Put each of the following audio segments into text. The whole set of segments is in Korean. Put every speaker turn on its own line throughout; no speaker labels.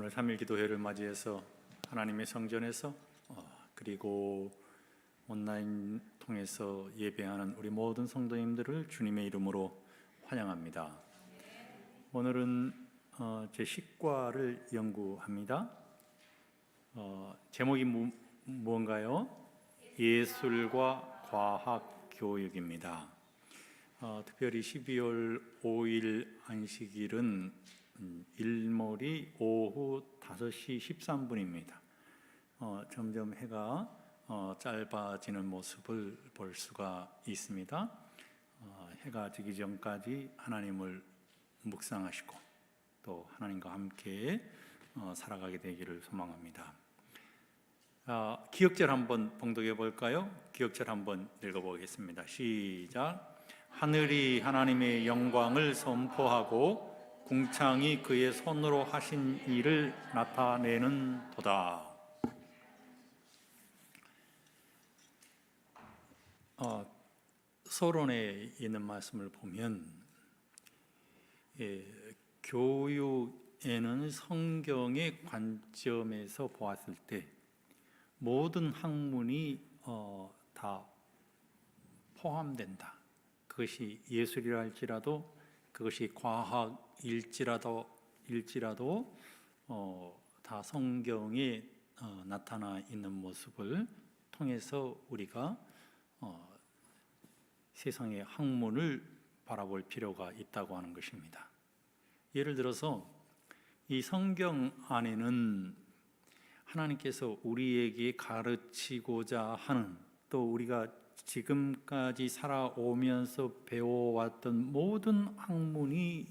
오늘 3일 기도회를 맞이해서 하나님의 성전에서 그리고 온라인 통해서 예배하는 우리 모든 성도님들을 주님의 이름으로 환영합니다. 오늘은 제 식과를 연구합니다. 제목이 무언가요? 예술과 과학 교육입니다. 특별히 12월 5일 안식일은 일몰이 오후 5시 13분입니다. 점점 해가 짧아지는 모습을 볼 수가 있습니다. 해가 지기 전까지 하나님을 묵상하시고 또 하나님과 함께 살아가게 되기를 소망합니다. 기억절 한번 봉독해 볼까요? 기억절 한번 읽어보겠습니다. 시작. 하늘이 하나님의 영광을 선포하고 궁창이 그의 손으로 하신 일을 나타내는 도다. 서론에 있는 말씀을 보면 교육에는 성경의 관점에서 보았을 때 모든 학문이 다 포함된다. 그것이 예술이라 할지라도 그것이 과학일지라도 다 성경에 나타나 있는 모습을 통해서 우리가 세상의 학문을 바라볼 필요가 있다고 하는 것입니다. 예를 들어서 이 성경 안에는 하나님께서 우리에게 가르치고자 하는 또 우리가 지금까지 살아오면서 배워왔던 모든 학문이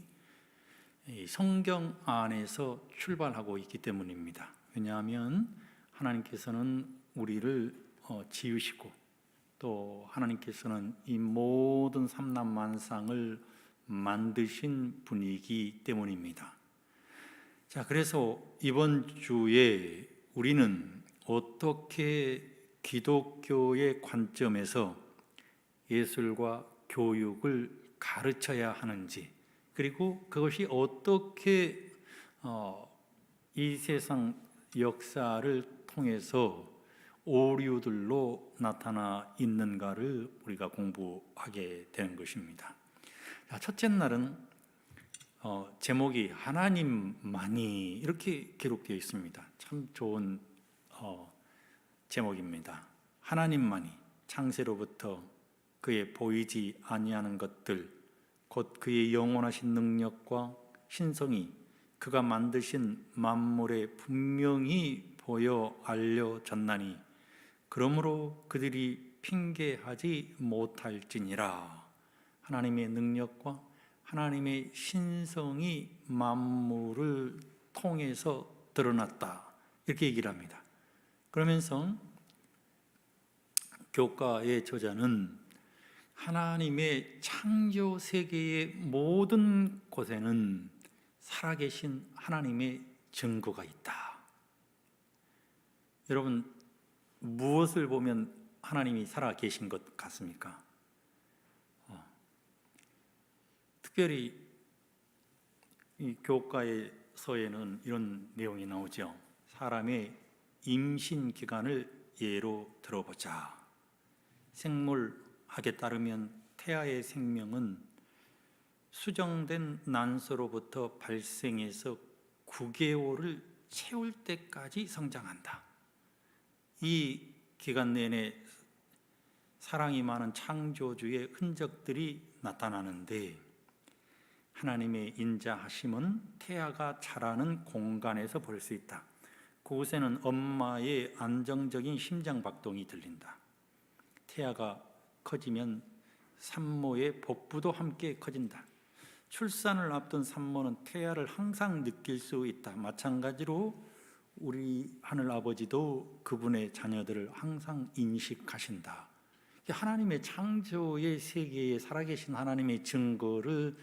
성경 안에서 출발하고 있기 때문입니다. 왜냐하면 하나님께서는 우리를 지으시고 또 하나님께서는 이 모든 삼라만상을 만드신 분이기 때문입니다. 자, 그래서 이번 주에 우리는 어떻게 기독교의 관점에서 예술과 교육을 가르쳐야 하는지, 그리고 그것이 어떻게 이 세상 역사를 통해서 오류들로 나타나 있는가를 우리가 공부하게 되는 것입니다. 첫째 날은 제목이 하나님만이 이렇게 기록되어 있습니다. 참 좋은 제목입니다. 하나님만이 창세로부터 그의 보이지 아니하는 것들 곧 그의 영원하신 능력과 신성이 그가 만드신 만물에 분명히 보여 알려졌나니 그러므로 그들이 핑계하지 못할지니라. 하나님의 능력과 하나님의 신성이 만물을 통해서 드러났다, 이렇게 얘기를 합니다. 그러면서 교과의 저자는 하나님의 창조 세계의 모든 곳에는 살아계신 하나님의 증거가 있다. 여러분, 무엇을 보면 하나님이 살아계신 것 같습니까? 특별히 이 교과의 서에는 이런 내용이 나오죠. 사람의 임신 기간을 예로 들어보자. 생물학에 따르면 태아의 생명은 수정된 난소로부터 발생해서 9개월을 채울 때까지 성장한다. 이 기간 내내 사랑이 많은 창조주의 흔적들이 나타나는데 하나님의 인자하심은 태아가 자라는 공간에서 볼 수 있다. 그곳에는 엄마의 안정적인 심장박동이 들린다. 태아가 커지면 산모의 복부도 함께 커진다. 출산을 앞둔 산모는 태아를 항상 느낄 수 있다. 마찬가지로 우리 하늘아버지도 그분의 자녀들을 항상 인식하신다. 하나님의 창조의 세계에 살아계신 하나님의 증거를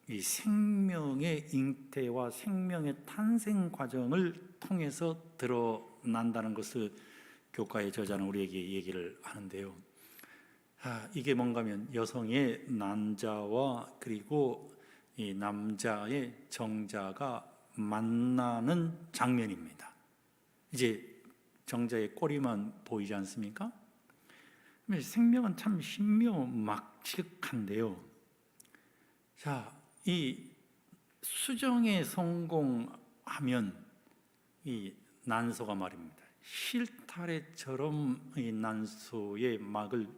이 생명의 잉태와 생명의 탄생 과정을 통해서 드러난다는 것을 교과의 저자는 우리에게 얘기를 하는데요. 이게 뭔가 하면 여성의 난자와 그리고 이 남자의 정자가 만나는 장면입니다. 이제 정자의 꼬리만 보이지 않습니까? 생명은 참 신묘막측한데요. 자, 이 수정에 성공하면 이 난소가 말입니다, 실타래처럼 이 난소의 막을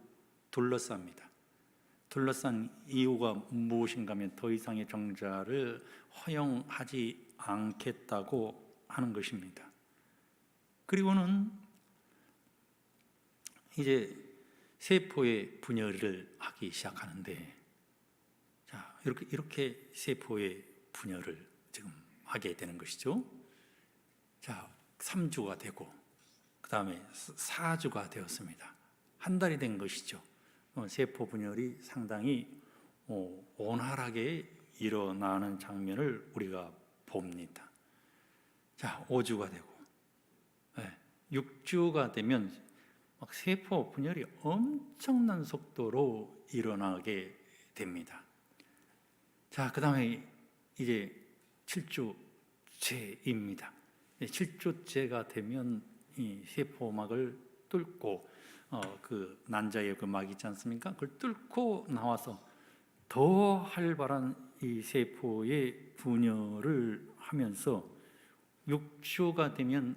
둘러쌉니다. 둘러싼 이유가 무엇인가 하면 더 이상의 정자를 허용하지 않겠다고 하는 것입니다. 그리고는 이제 세포의 분열을 하기 시작하는데, 자, 이렇게 세포의 분열을 지금 하게 되는 것이죠. 자, 3주가 되고 그 다음에 4주가 되었습니다. 한 달이 된 것이죠. 세포 분열이 상당히 원활하게 일어나는 장면을 우리가 봅니다. 자, 5주가 되고 6주가 되면 막 세포 분열이 엄청난 속도로 일어나게 됩니다. 자, 그 다음에 이제 7주째입니다. 7주째가 되면 이 세포막을 뚫고 그 난자의 그 막 있지 않습니까? 그걸 뚫고 나와서 더 활발한 이 세포의 분열을 하면서 6주가 되면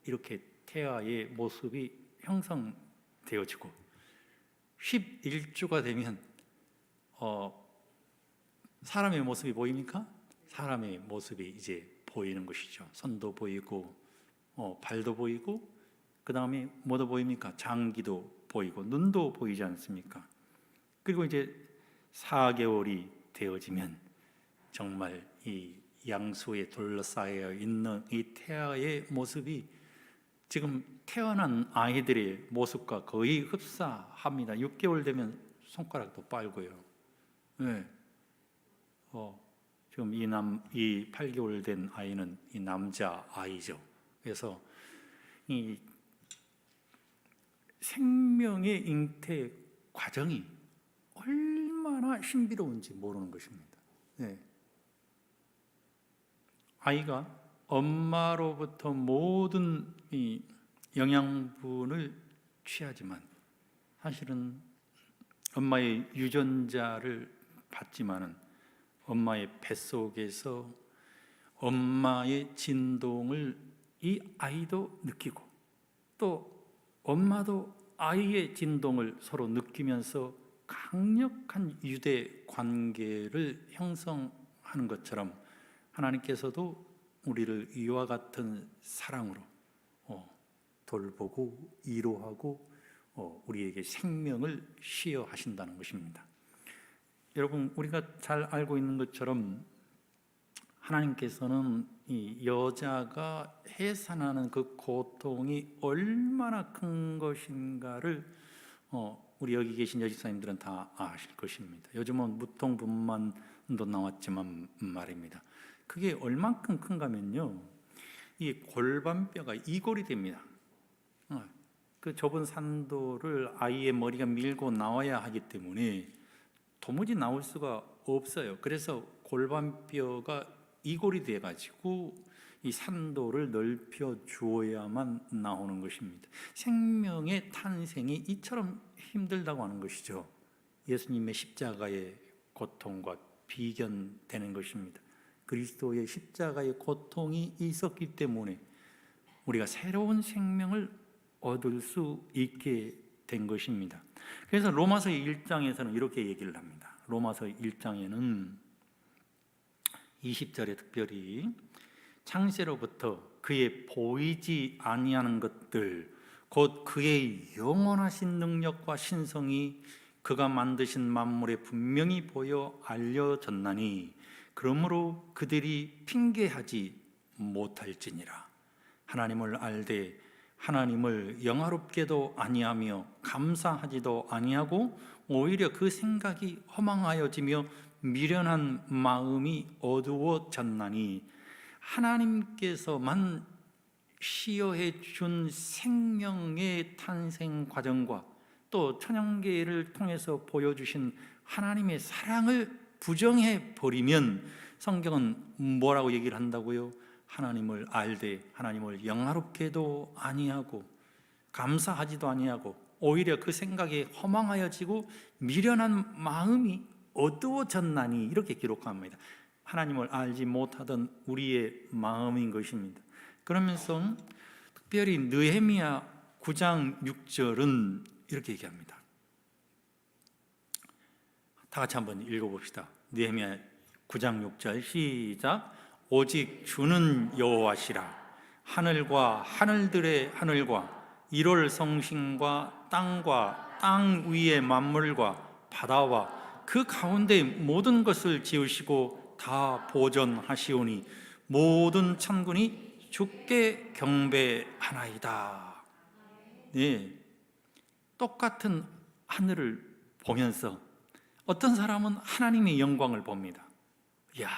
이렇게 태아의 모습이 형성되어지고 11주가 되면 사람의 모습이 보입니까? 사람의 모습이 이제 보이는 것이죠. 손도 보이고 발도 보이고 그 다음에 뭐도 보입니까? 장기도 보이고 눈도 보이지 않습니까? 그리고 이제 4개월이 되어지면 정말 이 양수에 둘러싸여 있는 이 태아의 모습이 지금 태어난 아이들의 모습과 거의 흡사합니다. 6개월 되면 손가락도 빨고요. 네. 지금 이 8개월 된 아이는 이 남자 아이죠. 그래서 이 생명의 잉태 과정이 얼마나 신비로운지 모르는 것입니다. 네. 아이가 엄마로부터 모든 이 영양분을 취하지만 사실은 엄마의 유전자를 받지만은 엄마의 뱃속에서 엄마의 진동을 이 아이도 느끼고 또 엄마도 아이의 진동을 서로 느끼면서 강력한 유대 관계를 형성하는 것처럼 하나님께서도 우리를 이와 같은 사랑으로 돌보고 위로하고 우리에게 생명을 시여하신다는 것입니다. 여러분, 우리가 잘 알고 있는 것처럼 하나님께서는 이 여자가 해산하는 그 고통이 얼마나 큰 것인가를 우리 여기 계신 여집사님들은 다 아실 것입니다. 요즘은 무통분만도 나왔지만 말입니다. 그게 얼만큼 큰가면요, 이 골반뼈가 이골이 됩니다. 그 좁은 산도를 아이의 머리가 밀고 나와야 하기 때문에 도무지 나올 수가 없어요. 그래서 골반뼈가 이골이 돼가지고 이 산도를 넓혀 주어야만 나오는 것입니다. 생명의 탄생이 이처럼 힘들다고 하는 것이죠. 예수님의 십자가의 고통과 비견되는 것입니다. 그리스도의 십자가의 고통이 있었기 때문에 우리가 새로운 생명을 얻을 수 있게 된 것입니다. 그래서 로마서 1장에서는 이렇게 얘기를 합니다. 로마서 1장에는 20절에 특별히 창세로부터 그의 보이지 아니하는 것들 곧 그의 영원하신 능력과 신성이 그가 만드신 만물에 분명히 보여 알려졌나니 그러므로 그들이 핑계하지 못할지니라. 하나님을 알되 하나님을 영화롭게도 아니하며 감사하지도 아니하고 오히려 그 생각이 허망하여지며 미련한 마음이 어두워졌나니 하나님께서만 시여해 준 생명의 탄생 과정과 또 천연계를 통해서 보여주신 하나님의 사랑을 부정해 버리면 성경은 뭐라고 얘기를 한다고요? 하나님을 알되 하나님을 영화롭게도 아니하고 감사하지도 아니하고 오히려 그 생각에 허망하여지고 미련한 마음이 어두워졌나니, 이렇게 기록합니다. 하나님을 알지 못하던 우리의 마음인 것입니다. 그러면서 특별히 느헤미야 9장 6절은 이렇게 얘기합니다. 다 같이 한번 읽어봅시다. 느헤미야 9장 6절 시작. 오직 주는 여호와시라. 하늘과 하늘들의 하늘과 1월 성신과 땅과 땅 위의 만물과 바다와 그 가운데 모든 것을 지으시고 다 보존하시오니 모든 천군이 주께 경배하나이다. 네, 똑같은 하늘을 보면서 어떤 사람은 하나님의 영광을 봅니다. 이야,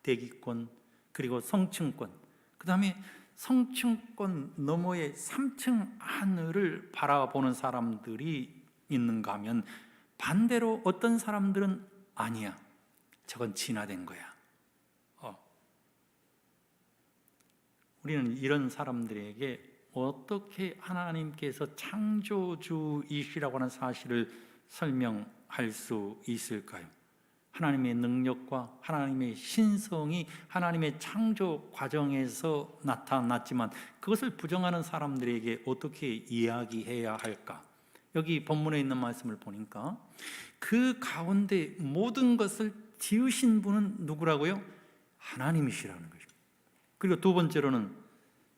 대기권, 그리고 성층권, 그 다음에 성층권 너머의 3층 하늘을 바라보는 사람들이 있는가 하면, 반대로 어떤 사람들은 아니야, 저건 진화된 거야. 우리는 이런 사람들에게 어떻게 하나님께서 창조주이시라고 하는 사실을 설명할 수 있을까요? 하나님의 능력과 하나님의 신성이 하나님의 창조 과정에서 나타났지만 그것을 부정하는 사람들에게 어떻게 이야기해야 할까? 여기 본문에 있는 말씀을 보니까 그 가운데 모든 것을 지으신 분은 누구라고요? 하나님이시라는 것입니다. 그리고 두 번째로는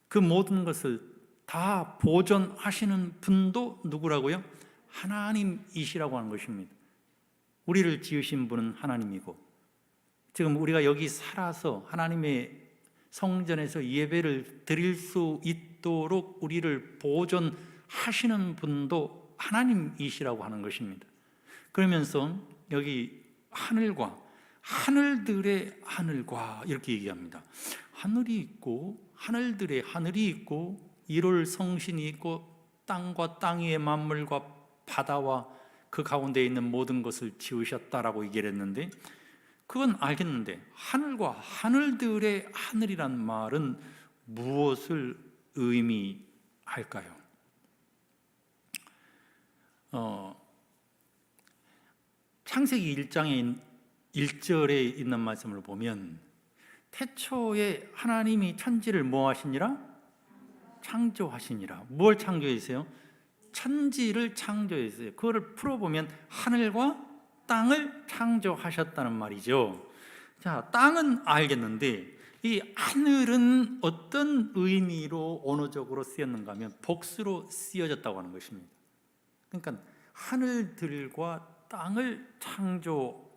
그 모든 것을 다 보존하시는 분도 누구라고요? 하나님이시라고 하는 것입니다. 우리를 지으신 분은 하나님이고, 지금 우리가 여기 살아서 하나님의 성전에서 예배를 드릴 수 있도록 우리를 보존하시는 분도 하나님이시라고 하는 것입니다. 그러면서 여기 하늘과 하늘들의 하늘과 이렇게 얘기합니다. 하늘이 있고 하늘들의 하늘이 있고 1월 성신이 있고 땅과 땅 위의 만물과 바다와 그 가운데 있는 모든 것을 지으셨다라고 얘기를 했는데, 그건 알겠는데 하늘과 하늘들의 하늘이란 말은 무엇을 의미할까요? 창세기 1장에 1절에 있는 말씀을 보면 태초에 하나님이 천지를 뭐 하시니라? 창조하시니라. 뭘 창조했어요? 천지를 창조했어요. 그거를 풀어보면 하늘과 땅을 창조하셨다는 말이죠. 자, 땅은 알겠는데 이 하늘은 어떤 의미로 언어적으로 쓰였는가 하면 복수로 쓰여졌다고 하는 것입니다. 그러니까 하늘들과 땅을 창조하셨다는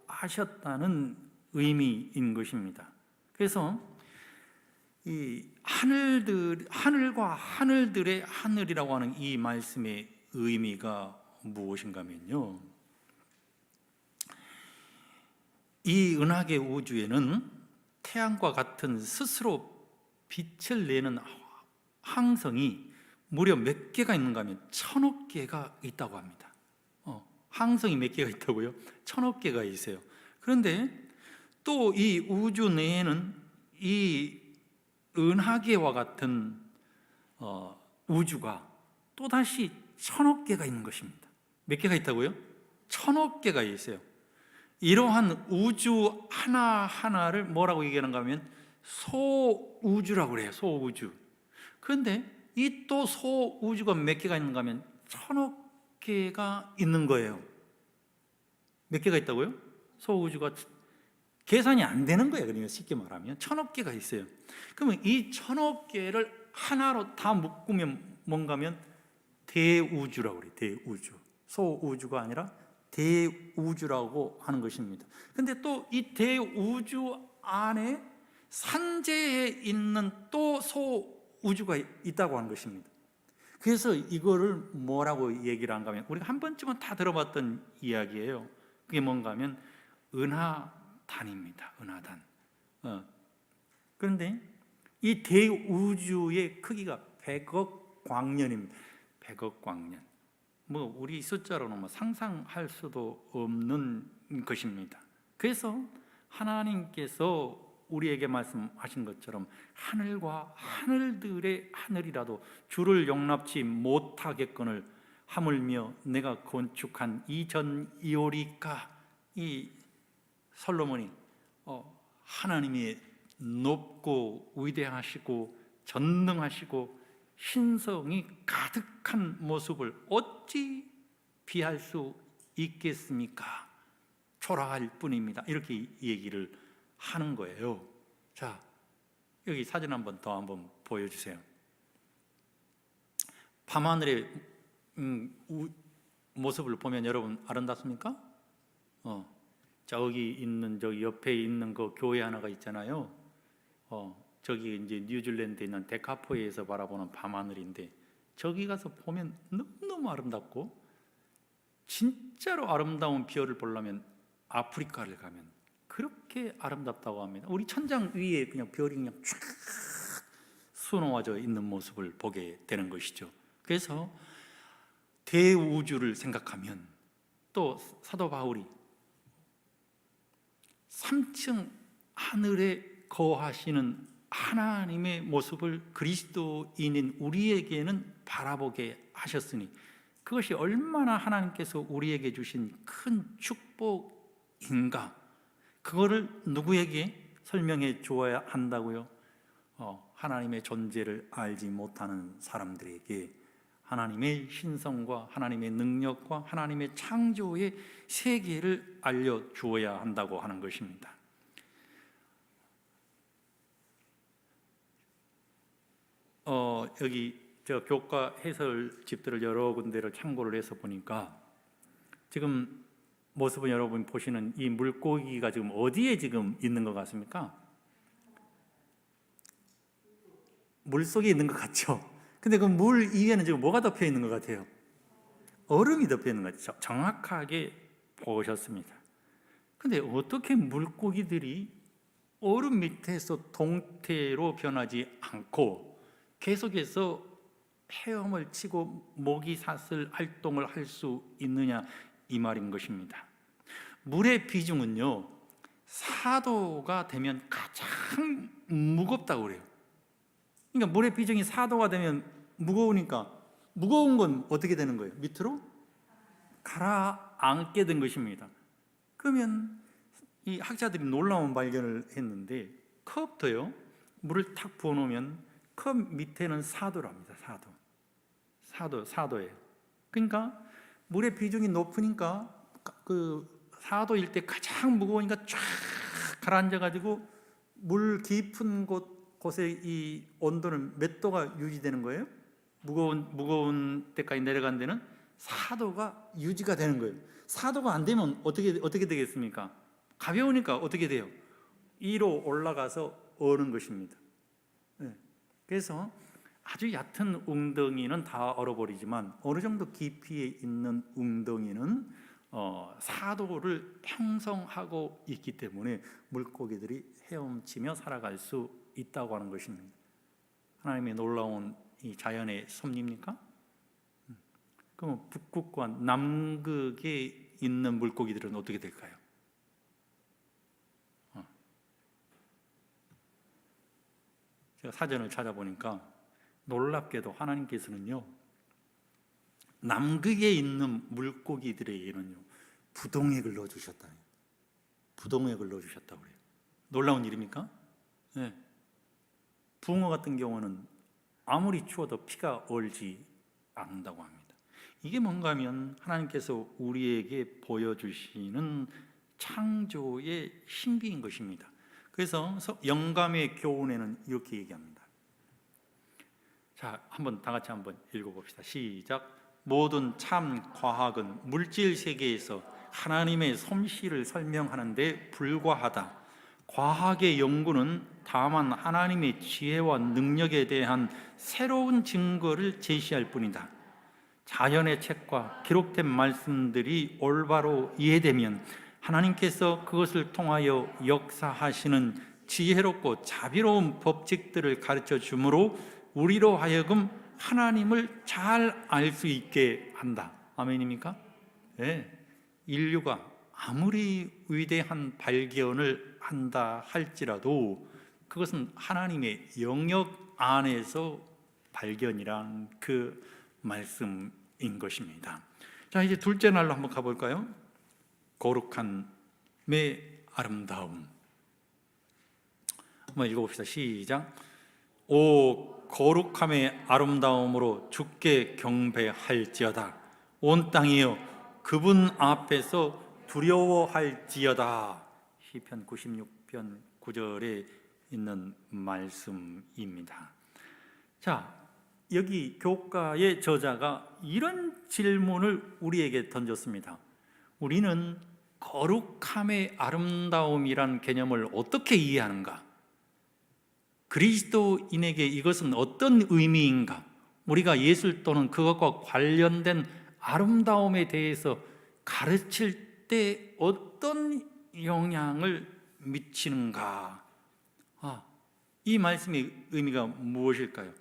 의미인 것입니다. 그래서 이 하늘과 하늘들의 하늘이라고 하는 이 말씀의 의미가 무엇인가 하면요, 이 은하계 우주에는 태양과 같은 스스로 빛을 내는 항성이 무려 몇 개가 있는가 하면 1000억 개가 있다고 합니다. 항성이 몇 개가 있다고요? 1000억 개가 있어요. 그런데 또 이 우주 내에는 이 은하계와 같은 우주가 또다시 1000억 개가 있는 것입니다. 몇 개가 있다고요? 1000억 개가 있어요. 이러한 우주 하나하나를 뭐라고 얘기하는가 하면 소우주라고 그래요. 소우주. 그런데 이 또 소우주가 몇 개가 있는가 하면 1000억 개가 있는 거예요. 몇 개가 있다고요? 소우주가 계산이 안 되는 거예요. 그러니까 쉽게 말하면 1000억 개가 있어요. 그러면 이 1000억 개를 하나로 다 묶으면 뭔가 하면 대우주라고 그래요. 대우주. 소우주가 아니라 대우주라고 하는 것입니다. 근데 또 이 대우주 안에 산재에 있는 또 소우주가 있다고 하는 것입니다. 그래서 이거를 뭐라고 얘기를 한가 하면, 우리가 한 번쯤은 다 들어봤던 이야기예요. 그게 뭔가 하면 은하단입니다. 은하단. 그런데 이 대우주의 크기가 100억 광년입니다. 100억 광년. 뭐 우리 숫자로는 뭐 상상할 수도 없는 것입니다. 그래서 하나님께서 우리에게 말씀하신 것처럼 하늘과 하늘들의 하늘이라도 주를 용납치 못하겠거늘 하물며 내가 건축한 이 전 이오리까. 이 솔로몬이 하나님이 높고 위대하시고 전능하시고 신성이 가득한 모습을 어찌 비할 수 있겠습니까? 초라할 뿐입니다. 이렇게 얘기를 하는 거예요. 자, 여기 사진 한번 보여주세요. 밤하늘의 모습을 보면 여러분 아름답습니까? 저기 옆에 있는 그 교회 하나가 있잖아요. 저기 이제 뉴질랜드에 있는 데카포에서 바라보는 밤하늘인데, 저기 가서 보면 너무너무 아름답고, 진짜로 아름다운 별을 보려면 아프리카를 가면 그렇게 아름답다고 합니다. 우리 천장 위에 그냥 별이 그냥 쫙 수놓아져 있는 모습을 보게 되는 것이죠. 그래서 대우주를 생각하면, 또 사도 바울이 3층 하늘에 거하시는 하나님의 모습을 그리스도인인 우리에게는 바라보게 하셨으니 그것이 얼마나 하나님께서 우리에게 주신 큰 축복인가, 그거를 누구에게 설명해 주어야 한다고요? 하나님의 존재를 알지 못하는 사람들에게 하나님의 신성과 하나님의 능력과 하나님의 창조의 세계를 알려주어야 한다고 하는 것입니다. 여기 제가 교과 해설집들을 여러 군데를 참고를 해서 보니까, 지금 모습은 여러분 보시는 이 물고기가 지금 어디에 지금 있는 것 같습니까? 물 속에 있는 것 같죠? 근데 그 물 위에는 지금 뭐가 덮여 있는 것 같아요? 얼음이 덮여 있는 것 같죠? 정확하게 보셨습니다. 근데 어떻게 물고기들이 얼음 밑에서 동태로 변하지 않고 계속해서 헤엄을 치고 먹이사슬 활동을 할 수 있느냐, 이 말인 것입니다. 물의 비중은요, 4도가 되면 가장 무겁다고 그래요. 그러니까 물의 비중이 4도가 되면 무거우니까, 무거운 건 어떻게 되는 거예요? 밑으로 가라앉게 된 것입니다. 그러면 이 학자들이 놀라운 발견을 했는데, 컵도요, 물을 탁 부어놓으면 컵 밑에는 4도랍니다. 4도예요. 그러니까 물의 비중이 높으니까 그 4도일 때 가장 무거우니까 쫙 가라앉아가지고 물 깊은 곳에 이 온도는 몇 도가 유지되는 거예요? 무거운 데까지 내려간 데는 4도가 유지가 되는 거예요. 4도가 안 되면 어떻게 되겠습니까? 가벼우니까 어떻게 돼요? 2로 올라가서 어는 것입니다. 네. 그래서 아주 얕은 웅덩이는 다 얼어버리지만 어느 정도 깊이에 있는 웅덩이는 4도를 형성하고 있기 때문에 물고기들이 헤엄치며 살아갈 수 있다고 하는 것입니다. 하나님의 놀라운 이 자연의 섭리입니까? 그럼 북극과 남극에 있는 물고기들은 어떻게 될까요? 제가 사전을 찾아보니까 놀랍게도 하나님께서는요, 남극에 있는 물고기들에게는요 부동액을 넣어주셨다고 그래요. 놀라운 일입니까? 네. 붕어 같은 경우는 아무리 추워도 피가 얼지 않는다고 합니다. 이게 뭔가 하면 하나님께서 우리에게 보여주시는 창조의 신비인 것입니다. 그래서 영감의 교훈에는 이렇게 얘기합니다. 자, 다 같이 한번 읽어봅시다. 시작. 모든 참 과학은 물질 세계에서 하나님의 솜씨를 설명하는 데 불과하다. 과학의 연구는 다만 하나님의 지혜와 능력에 대한 새로운 증거를 제시할 뿐이다. 자연의 책과 기록된 말씀들이 올바로 이해되면 하나님께서 그것을 통하여 역사하시는 지혜롭고 자비로운 법칙들을 가르쳐 주므로 우리로 하여금 하나님을 잘 알 수 있게 한다. 아멘입니까? 네. 인류가 아무리 위대한 발견을 한다 할지라도 그것은 하나님의 영역 안에서 발견이란 그 말씀인 것입니다. 자, 이제 둘째 날로 한번 가볼까요? 거룩함의 아름다움. 한번 읽어봅시다. 시작. 오 거룩함의 아름다움으로 주께 경배할지어다. 온 땅이여 그분 앞에서 두려워할지어다. 시편 96편 9절에 있는 말씀입니다. 자, 여기 교가의 저자가 이런 질문을 우리에게 던졌습니다. 우리는 거룩함의 아름다움이란 개념을 어떻게 이해하는가? 그리스도인에게 이것은 어떤 의미인가? 우리가 예술 또는 그것과 관련된 아름다움에 대해서 가르칠 때 어떤 영향을 미치는가? 이 말씀의 의미가 무엇일까요?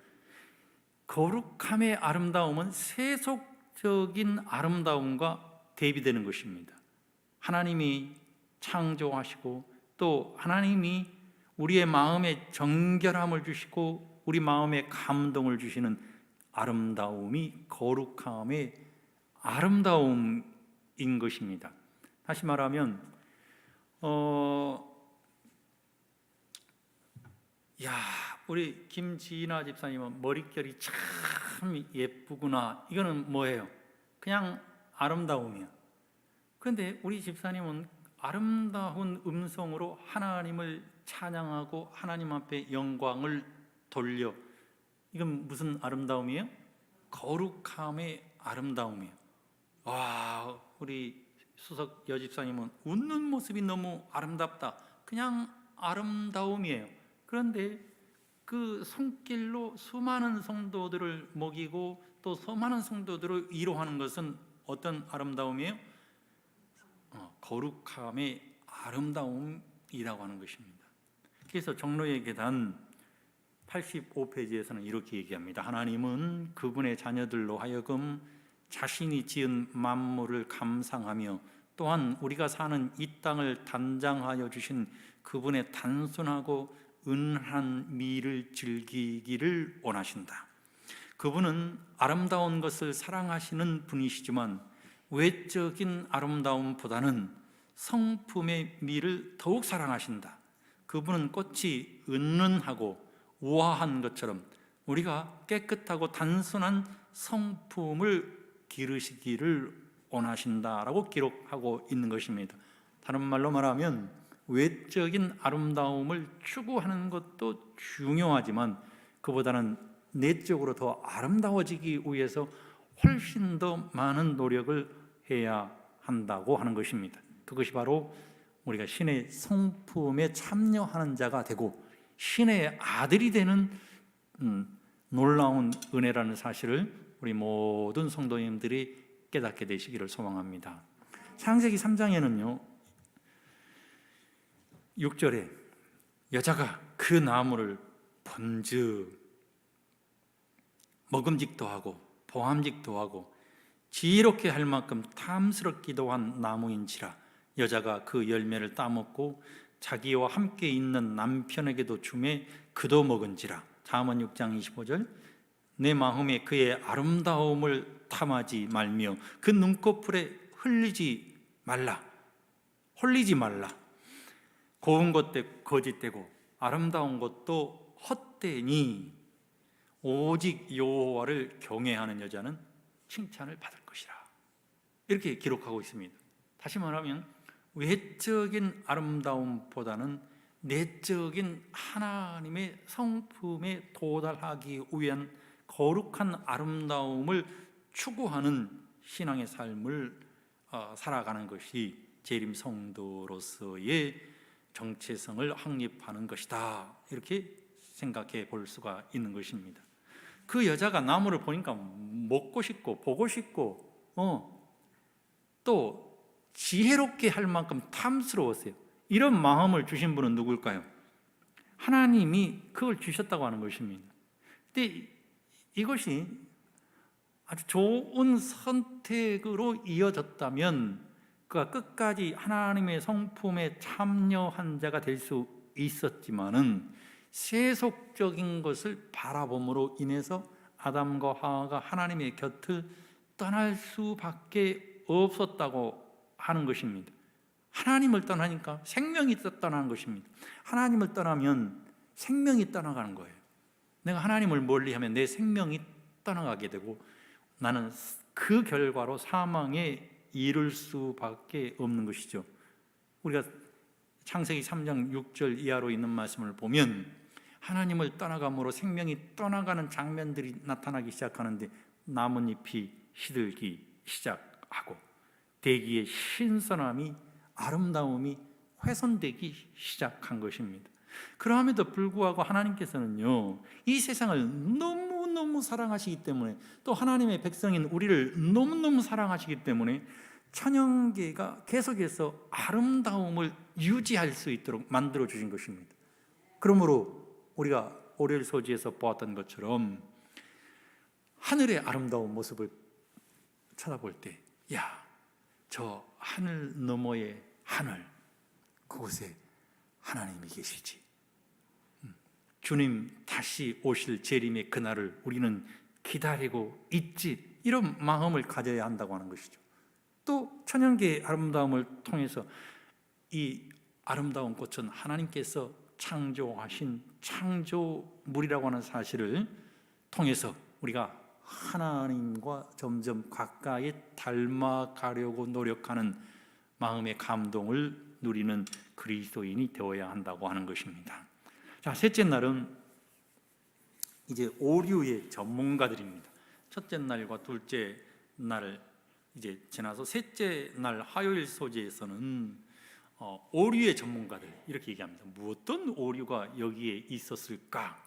거룩함의 아름다움은 세속적인 아름다움과 대비되는 것입니다. 하나님이 창조하시고 또 하나님이 우리의 마음에 정결함을 주시고 우리 마음에 감동을 주시는 아름다움이 거룩함의 아름다움인 것입니다. 다시 말하면 우리 김지나 집사님은 머릿결이 참 예쁘구나. 이거는 뭐예요? 그냥 아름다움이야. 그런데 우리 집사님은 아름다운 음성으로 하나님을 찬양하고 하나님 앞에 영광을 돌려. 이건 무슨 아름다움이에요? 거룩함의 아름다움이에요. 와, 우리 수석 여집사님은 웃는 모습이 너무 아름답다. 그냥 아름다움이에요. 그런데 그 손길로 수많은 성도들을 먹이고 또 수많은 성도들을 위로하는 것은 어떤 아름다움이에요? 거룩함의 아름다움이라고 하는 것입니다. 그래서 종로의 계단 85페이지에서는 이렇게 얘기합니다. 하나님은 그분의 자녀들로 하여금 자신이 지은 만물을 감상하며 또한 우리가 사는 이 땅을 단장하여 주신 그분의 단순하고 은한 미를 즐기기를 원하신다. 그분은 아름다운 것을 사랑하시는 분이시지만 외적인 아름다움보다는 성품의 미를 더욱 사랑하신다. 그분은 꽃이 은은하고 우아한 것처럼 우리가 깨끗하고 단순한 성품을 기르시기를 원하신다라고 기록하고 있는 것입니다. 다른 말로 말하면 외적인 아름다움을 추구하는 것도 중요하지만 그보다는 내적으로 더 아름다워지기 위해서 훨씬 더 많은 노력을 해야 한다고 하는 것입니다. 그것이 바로 우리가 신의 성품에 참여하는 자가 되고 신의 아들이 되는 놀라운 은혜라는 사실을 우리 모든 성도님들이 깨닫게 되시기를 소망합니다. 창세기 3장에는요 6절에 여자가 그 나무를 본즉 먹음직도 하고 보암직도 하고 지혜롭게 할 만큼 탐스럽기도 한 나무인지라 여자가 그 열매를 따먹고 자기와 함께 있는 남편에게도 주매 그도 먹은지라. 잠언 6장 25절 내 마음에 그의 아름다움을 탐하지 말며 그 눈꺼풀에 홀리지 말라. 고운 것도 거짓되고 아름다운 것도 헛되니 오직 여호와를 경외하는 여자는 칭찬을 받을 것이라. 이렇게 기록하고 있습니다. 다시 말하면 외적인 아름다움보다는 내적인 하나님의 성품에 도달하기 위한 거룩한 아름다움을 추구하는 신앙의 삶을 살아가는 것이 재림 성도로서의 정체성을 확립하는 것이다. 이렇게 생각해 볼 수가 있는 것입니다. 그 여자가 나무를 보니까 먹고 싶고 보고 싶고 또 지혜롭게 할 만큼 탐스러웠어요. 이런 마음을 주신 분은 누굴까요? 하나님이 그걸 주셨다고 하는 것입니다. 근데 이것이 아주 좋은 선택으로 이어졌다면 그러니까 끝까지 하나님의 성품에 참여한 자가 될 수 있었지만은 세속적인 것을 바라봄으로 인해서 아담과 하와가 하나님의 곁을 떠날 수밖에 없었다고 하는 것입니다. 하나님을 떠나니까 생명이 떠나는 것입니다. 하나님을 떠나면 생명이 떠나가는 거예요. 내가 하나님을 멀리하면 내 생명이 떠나가게 되고 나는 그 결과로 사망에 이를 수밖에 없는 것이죠. 우리가 창세기 3장 6절 이하로 있는 말씀을 보면 하나님을 떠나감으로 생명이 떠나가는 장면들이 나타나기 시작하는데 나뭇잎이 시들기 시작하고 대기의 신선함이 아름다움이 훼손되기 시작한 것입니다. 그럼에도 불구하고 하나님께서는요, 이 세상을 너무너무 사랑하시기 때문에 또 하나님의 백성인 우리를 너무너무 사랑하시기 때문에 천연계가 계속해서 아름다움을 유지할 수 있도록 만들어 주신 것입니다. 그러므로 우리가 오늘 소지에서 보았던 것처럼 하늘의 아름다운 모습을 쳐다볼 때, 야, 저 하늘 너머의 하늘, 그곳에 하나님이 계시지. 주님 다시 오실 재림의 그날을 우리는 기다리고 있지. 이런 마음을 가져야 한다고 하는 것이죠. 또 천연계의 아름다움을 통해서 이 아름다운 꽃은 하나님께서 창조하신 창조물이라고 하는 사실을 통해서 우리가 하나님과 점점 가까이 닮아가려고 노력하는 마음의 감동을 누리는 그리스도인이 되어야 한다고 하는 것입니다. 자, 셋째 날은 이제 오류의 전문가들입니다. 첫째 날과 둘째 날을 이제 지나서 셋째 날 화요일 소재에서는 오류의 전문가들 이렇게 얘기합니다. 어떤 오류가 여기에 있었을까?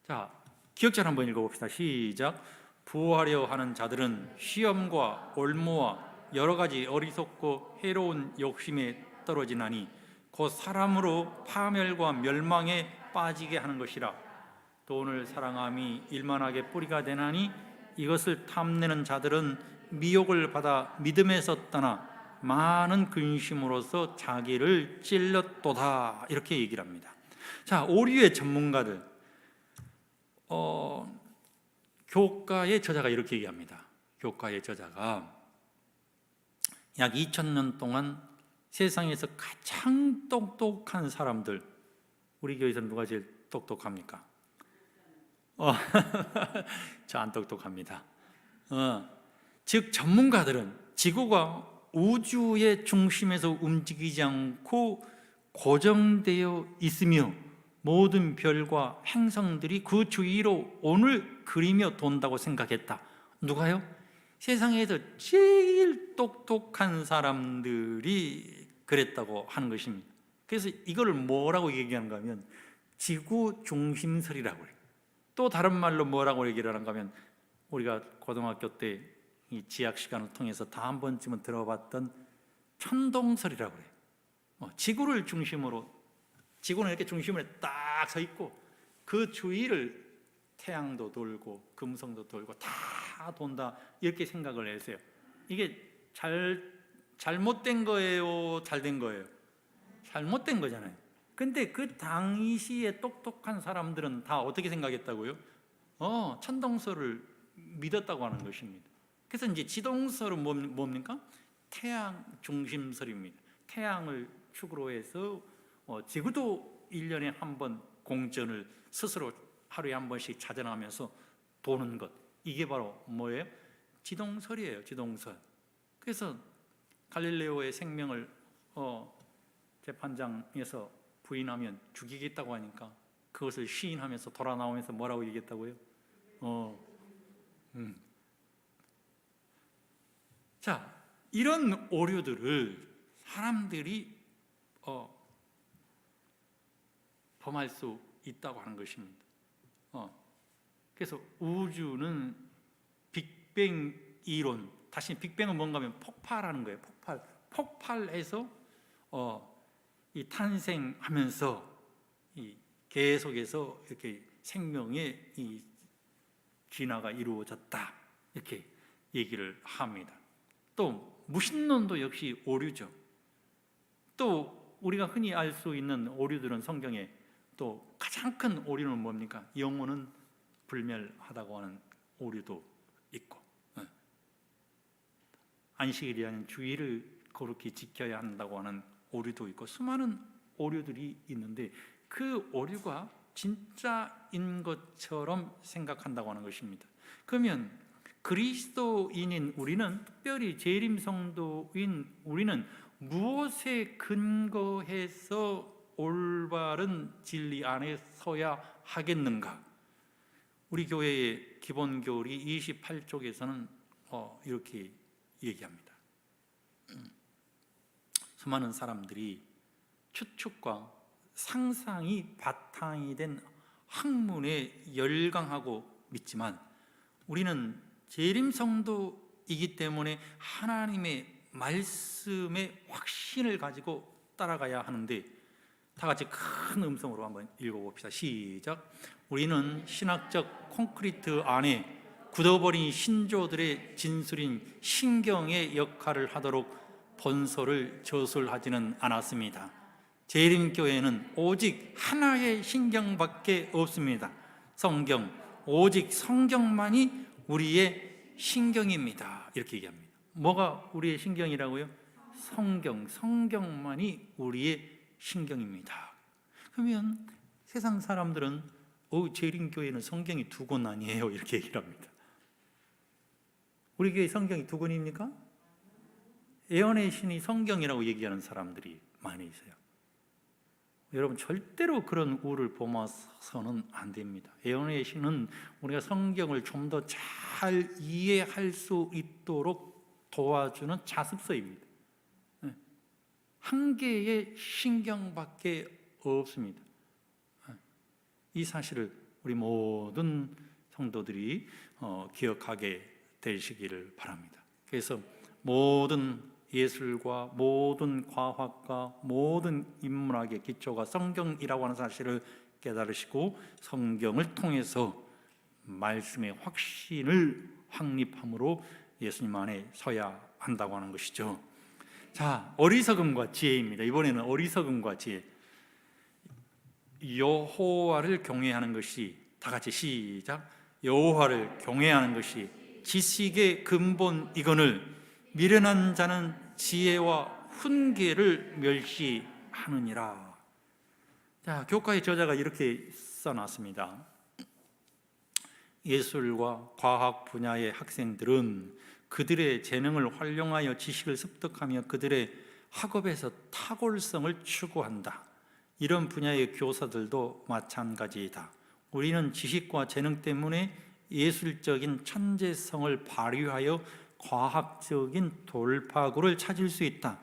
자, 기억잘 한번 읽어봅시다. 시작. 부하려 하는 자들은 시험과 올무와 여러 가지 어리석고 해로운 욕심에 떨어지나니 곧 사람으로 파멸과 멸망에 빠지게 하는 것이라. 돈을 사랑함이 일만하게 뿌리가 되나니 이것을 탐내는 자들은 미혹을 받아 믿음에서 떠나 많은 근심으로써 자기를 찔렀도다. 이렇게 얘기를 합니다. 자, 오류의 전문가들, 교가의 저자가 이렇게 얘기합니다. 교가의 저자가 약 2000년 동안 세상에서 가장 똑똑한 사람들, 우리 교회에서는 누가 제일 똑똑합니까? 저 안 똑똑합니다. 즉 전문가들은 지구가 우주의 중심에서 움직이지 않고 고정되어 있으며 모든 별과 행성들이 그 주위로 온을 그리며 돈다고 생각했다. 누가요? 세상에서 제일 똑똑한 사람들이 그랬다고 하는 것입니다. 그래서 이걸 뭐라고 얘기하는가 하면 지구 중심설이라고 해요. 또 다른 말로 뭐라고 얘기를 하는가 하면 우리가 고등학교 때 이 지학 시간을 통해서 다 한 번쯤은 들어봤던 천동설이라고 해요. 지구를 중심으로, 지구는 이렇게 중심에 딱 서 있고 그 주위를 태양도 돌고 금성도 돌고 다 돈다, 이렇게 생각을 해서요. 이게 잘못된 거예요, 잘된 거예요? 잘못된 거잖아요. 근데 그 당시에 똑똑한 사람들은 다 어떻게 생각했다고요? 천동설을 믿었다고 하는 것입니다. 그래서 이제 지동설은 뭡니까? 태양 중심설입니다. 태양을 축으로 해서 지구도 1년에 한 번 공전을 스스로 하루에 한 번씩 자전하면서 도는 것, 이게 바로 뭐예요? 지동설이에요. 지동설. 그래서 갈릴레오의 생명을 재판장에서 부인하면 죽이겠다고 하니까 그것을 시인하면서 돌아 나오면서 뭐라고 얘기했다고요? 자, 이런 오류들을 사람들이 범할 수 있다고 하는 것입니다. 그래서 우주는 빅뱅 이론, 다시 빅뱅은 뭔가 하면 폭발하는 거예요. 폭발해서 이 탄생하면서 이 계속해서 이렇게 생명의 이 진화가 이루어졌다, 이렇게 얘기를 합니다. 또 무신론도 역시 오류죠. 또 우리가 흔히 알 수 있는 오류들은 성경에 또 가장 큰 오류는 뭡니까? 영혼은 불멸하다고 하는 오류도 있고, 안식일이라는 주의를 거룩히 지켜야 한다고 하는 오류도 있고, 수많은 오류들이 있는데 그 오류가 진짜인 것처럼 생각한다고 하는 것입니다. 그러면 그리스도인인 우리는, 특별히 재림 성도인 우리는 무엇에 근거해서 올바른 진리 안에 서야 하겠는가? 우리 교회의 기본교리 28쪽에서는 이렇게 얘기합니다. 수많은 사람들이 추측과 상상이 바탕이 된 학문에 열광하고 믿지만, 우리는 재림 성도이기 때문에 하나님의 말씀의 확신을 가지고 따라가야 하는데, 다 같이 큰 음성으로 한번 읽어봅시다. 시작. 우리는 신학적 콘크리트 안에 굳어버린 신조들의 진술인 신경의 역할을 하도록 본소를 저술하지는 않았습니다. 재림교회는 오직 하나의 신경밖에 없습니다. 성경, 오직 성경만이 우리의 신경입니다. 이렇게 얘기합니다. 뭐가 우리의 신경이라고요? 성경, 성경만이 우리의 신경입니다. 그러면 세상 사람들은 재림교회는 성경이 두 권 아니에요, 이렇게 얘기를 합니다. 우리 교회 성경이 두 권입니까? 예언의 신이 성경이라고 얘기하는 사람들이 많이 있어요. 여러분, 절대로 그런 우를 범해서는 안 됩니다. 예언의 신은 우리가 성경을 좀 더 잘 이해할 수 있도록 도와주는 자습서입니다. 한 개의 신경밖에 없습니다. 이 사실을 우리 모든 성도들이 기억하게 되시기를 바랍니다. 그래서 모든 예술과 모든 과학과 모든 인문학의 기초가 성경이라고 하는 사실을 깨달으시고, 성경을 통해서 말씀의 확신을 확립함으로 예수님 안에 서야 한다고 하는 것이죠. 자, 어리석음과 지혜입니다. 이번에는 어리석음과 지혜. 여호와를 경외하는 것이, 다 같이 시작. 여호와를 경외하는 것이 지식의 근본이거늘 미련한 자는 지혜와 훈계를 멸시하느니라. 자, 교과의 저자가 이렇게 써놨습니다. 예술과 과학 분야의 학생들은 그들의 재능을 활용하여 지식을 습득하며 그들의 학업에서 탁월성을 추구한다. 이런 분야의 교사들도 마찬가지이다. 우리는 지식과 재능 때문에 예술적인 천재성을 발휘하여 과학적인 돌파구를 찾을 수 있다.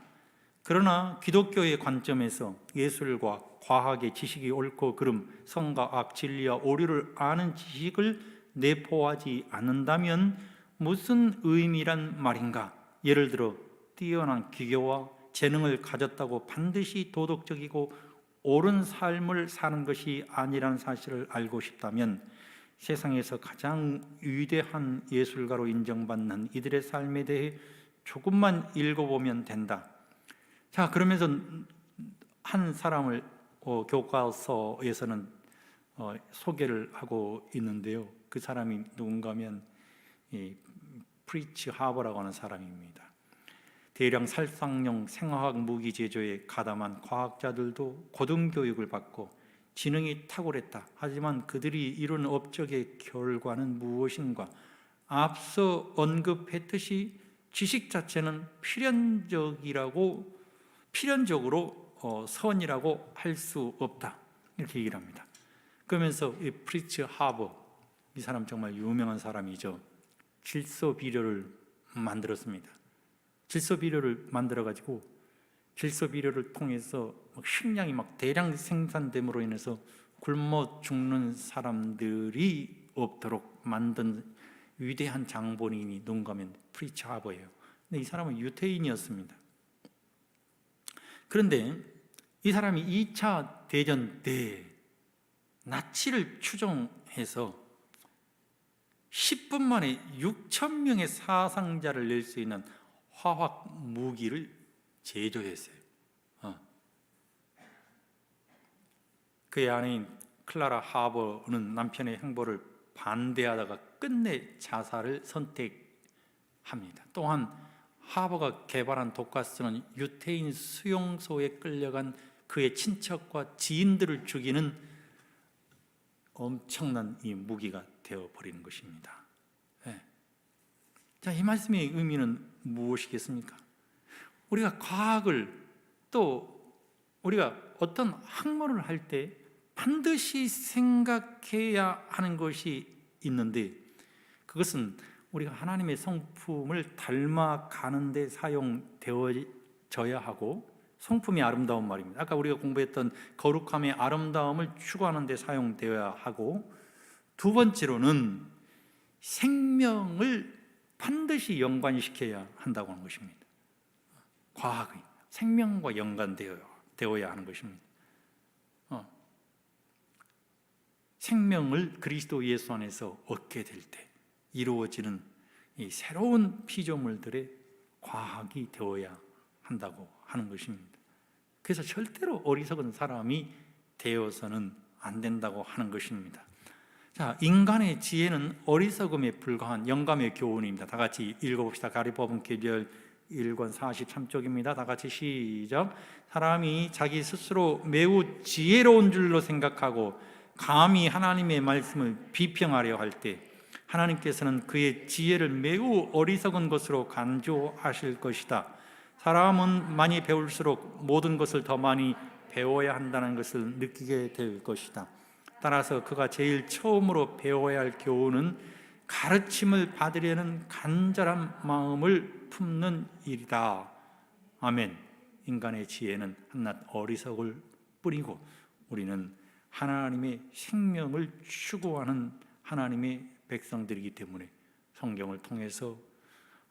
그러나 기독교의 관점에서 예술과 과학의 지식이 옳고 그름, 성과 악, 진리와 오류를 아는 지식을 내포하지 않는다면 무슨 의미란 말인가? 예를 들어 뛰어난 기교와 재능을 가졌다고 반드시 도덕적이고 옳은 삶을 사는 것이 아니라는 사실을 알고 싶다면 세상에서 가장 위대한 예술가로 인정받는 이들의 삶에 대해 조금만 읽어보면 된다. 자, 그러면서 한 사람을 교과서에서는 소개를 하고 있는데요. 그 사람이 누군가 하면 프리츠 하버라고 하는 사람입니다. 대량 살상용 생화학 무기 제조에 가담한 과학자들도 고등교육을 받고 지능이 탁월했다. 하지만 그들이 이룬 업적의 결과는 무엇인가? 앞서 언급했듯이 지식 자체는 필연적으로 선이라고 할 수 없다. 이렇게 얘기를 합니다. 그러면서 이 프리츠 하버, 이 사람 정말 유명한 사람이죠. 질소 비료를 만들었습니다. 질소 비료를 만들어가지고 질소 비료를 통해서 식량이 대량 생산됨으로 인해서 굶어 죽는 사람들이 없도록 만든 위대한 장본인이 누군가 하면 프리츠 하버예요. 근데 이 사람은 유태인이었습니다. 그런데 이 사람이 2차 대전 때 나치를 추종해서 10분 만에 6,000명의 사상자를 낼 수 있는 화학 무기를 제조했어요. 그의 아내인 클라라 하버는 남편의 행보를 반대하다가 끝내 자살을 선택합니다. 또한 하버가 개발한 독가스는 유태인 수용소에 끌려간 그의 친척과 지인들을 죽이는 엄청난 이 무기가 되어버리는 것입니다. 자, 이 말씀의 의미는 무엇이겠습니까? 우리가 과학을, 또 우리가 어떤 학문을 할 때 반드시 생각해야 하는 것이 있는데, 그것은 우리가 하나님의 성품을 닮아가는 데 사용되어져야 하고, 성품이 아름다운 말입니다. 아까 우리가 공부했던 거룩함의 아름다움을 추구하는 데 사용되어야 하고, 두 번째로는 생명을 반드시 연관시켜야 한다고 하는 것입니다. 과학이 생명과 연관되어야 하는 것입니다. 생명을 그리스도 예수 안에서 얻게 될 때 이루어지는 이 새로운 피조물들의 과학이 되어야 한다고 하는 것입니다. 그래서 절대로 어리석은 사람이 되어서는 안 된다고 하는 것입니다. 자, 인간의 지혜는 어리석음에 불과한 영감의 교훈입니다. 다 같이 읽어봅시다. 가리 법은 계절 1권 43쪽입니다. 다 같이 시작. 사람이 자기 스스로 매우 지혜로운 줄로 생각하고 감히 하나님의 말씀을 비평하려 할 때 하나님께서는 그의 지혜를 매우 어리석은 것으로 간주하실 것이다. 사람은 많이 배울수록 모든 것을 더 많이 배워야 한다는 것을 느끼게 될 것이다. 따라서 그가 제일 처음으로 배워야 할 교훈은 가르침을 받으려는 간절한 마음을 품는 일이다. 아멘. 인간의 지혜는 한낱 어리석을 뿐이고 우리는 하나님의 생명을 추구하는 하나님의 백성들이기 때문에 성경을 통해서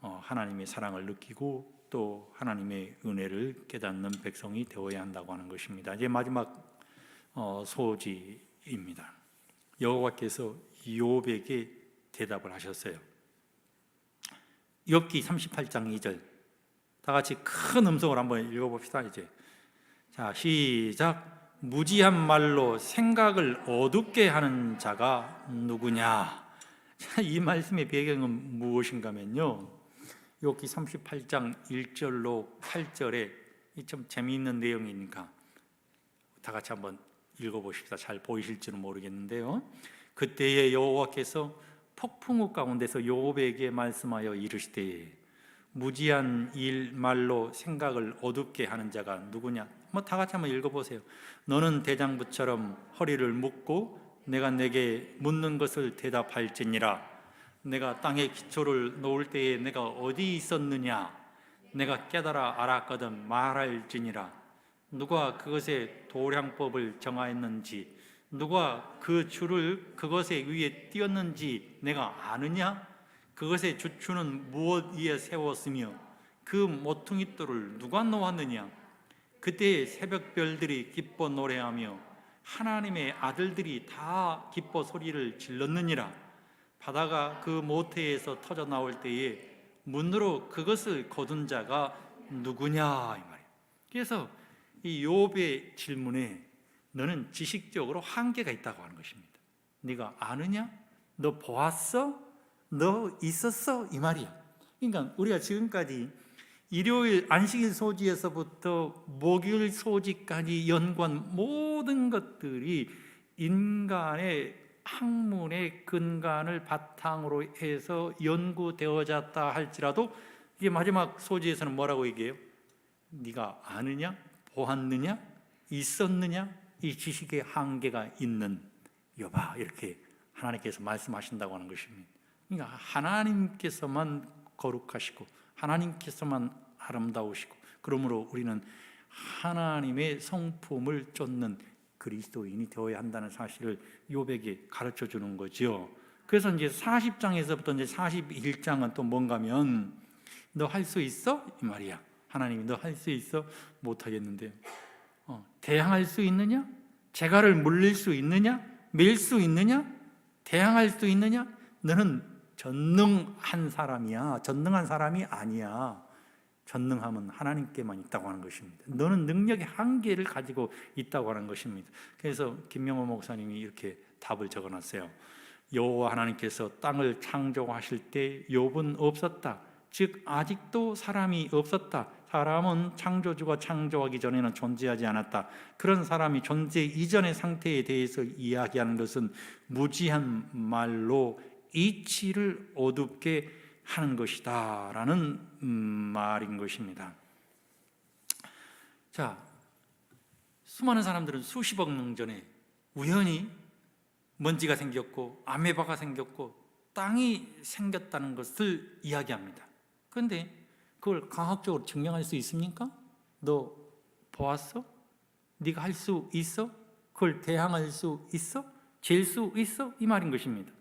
하나님의 사랑을 느끼고 또 하나님의 은혜를 깨닫는 백성이 되어야 한다고 하는 것입니다. 이제 마지막 소지입니다. 여호와께서 욥에게 대답을 하셨어요. 욥기 38장 2절 다 같이 큰 음성으로 한번 읽어봅시다. 이제 자, 시작. 무지한 말로 생각을 어둡게 하는 자가 누구냐? 자, 이 말씀의 배경은 무엇인가면요, 욥기 38장 1절로 8절에 좀 재미있는 내용이니까 다 같이 한번 읽어보십시다. 잘 보이실지는 모르겠는데요. 그때에 여호와께서 폭풍우 가운데서 욥에게 말씀하여 이르시되 무지한 일 말로 생각을 어둡게 하는 자가 누구냐? 다 같이 한번 읽어보세요. 너는 대장부처럼 허리를 묶고 내가 내게 묻는 것을 대답할지니라. 내가 땅에 기초를 놓을 때에 내가 어디 있었느냐? 내가 깨달아 알았거든 말할지니라. 누가 그것의 도량법을 정하였는지, 누가 그 줄을 그것에 위에 띄었는지 내가 아느냐? 그것의 주추는 무엇 위에 세웠으며 그 모퉁이돌을 누가 놓았느냐? 그때 새벽별들이 기뻐 노래하며 하나님의 아들들이 다 기뻐 소리를 질렀느니라. 바다가 그 모태에서 터져 나올 때에 문으로 그것을 거둔 자가 누구냐 이 말이에요. 그래서 이 욥의 질문에 너는 지식적으로 한계가 있다고 하는 것입니다. 네가 아느냐? 너 보았어? 너 있었어? 이 말이야. 그러니까 우리가 지금까지 일요일 안식일 소지에서부터 목요일 소지까지 연구한 모든 것들이 인간의 학문의 근간을 바탕으로 해서 연구되어졌다 할지라도 이게 마지막 소지에서는 뭐라고 얘기해요? 네가 아느냐? 보았느냐? 있었느냐? 이 지식의 한계가 있는 여봐, 이렇게 하나님께서 말씀하신다고 하는 것입니다. 그러니까 하나님께서만 거룩하시고 하나님께서만 아름다우시고 그러므로 우리는 하나님의 성품을 쫓는 그리스도인이 되어야 한다는 사실을 욥에게 가르쳐 주는 거죠. 그래서 이제 40장에서부터 이제 41장은 또 뭔가면 너 할 수 있어? 이 말이야. 하나님이 너 할 수 있어? 못 하겠는데 대항할 수 있느냐? 재갈을 물릴 수 있느냐? 밀 수 있느냐? 대항할 수 있느냐? 너는 전능한 사람이야. 전능한 사람이 아니야. 전능함은 하나님께만 있다고 하는 것입니다. 너는 능력의 한계를 가지고 있다고 하는 것입니다. 그래서 김명호 목사님이 이렇게 답을 적어놨어요. 여호와 하나님께서 땅을 창조하실 때 욥은 없었다. 즉 아직도 사람이 없었다. 사람은 창조주가 창조하기 전에는 존재하지 않았다. 그런 사람이 존재 이전의 상태에 대해서 이야기하는 것은 무지한 말로 이치를 어둡게 하는 것이다 라는 말인 것입니다. 자, 수많은 사람들은 수십억 년 전에 우연히 먼지가 생겼고 아메바가 생겼고 땅이 생겼다는 것을 이야기합니다. 그런데 그걸 과학적으로 증명할 수 있습니까? 너 보았어? 네가 할 수 있어? 그걸 대항할 수 있어? 잴 수 있어? 이 말인 것입니다.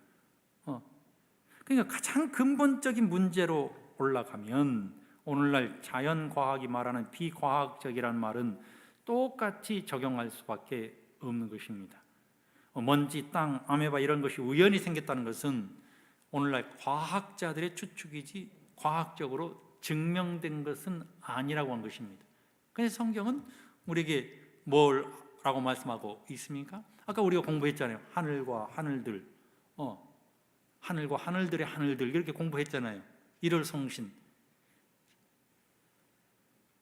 그러니까 가장 근본적인 문제로 올라가면 오늘날 자연과학이 말하는 비과학적이라는 말은 똑같이 적용할 수밖에 없는 것입니다. 먼지, 땅, 아메바 이런 것이 우연히 생겼다는 것은 오늘날 과학자들의 추측이지 과학적으로 증명된 것은 아니라고 하는 것입니다. 그래서 성경은 우리에게 뭐라고 말씀하고 있습니까? 아까 우리가 공부했잖아요. 하늘과 하늘들, 하늘과 하늘들의 하늘들 이렇게 공부했잖아요. 일월성신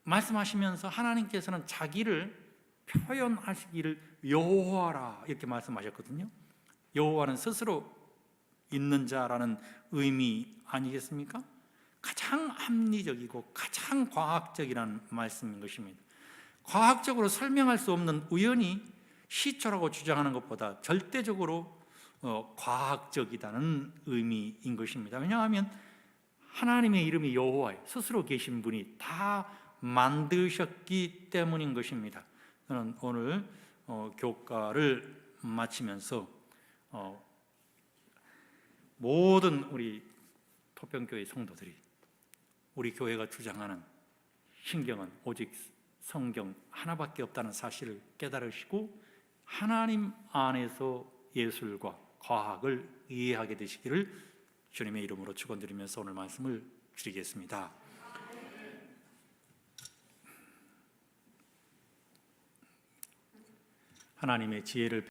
말씀하시면서 하나님께서는 자기를 표현하시기를 여호와라 이렇게 말씀하셨거든요. 여호와는 스스로 있는 자라는 의미 아니겠습니까? 가장 합리적이고 가장 과학적이라는 말씀인 것입니다. 과학적으로 설명할 수 없는 우연히 시초라고 주장하는 것보다 절대적으로 과학적이다는 의미인 것입니다. 왜냐하면 하나님의 이름이 여호와예요. 스스로 계신 분이 다 만드셨기 때문인 것입니다. 저는 오늘 교과를 마치면서 모든 우리 토평교회 성도들이 우리 교회가 주장하는 신경은 오직 성경 하나밖에 없다는 사실을 깨달으시고 하나님 안에서 예술과 과학을 이해하게 되시기를 주님의 이름으로 축원드리면서 오늘 말씀을 드리겠습니다. 하나님의 지혜를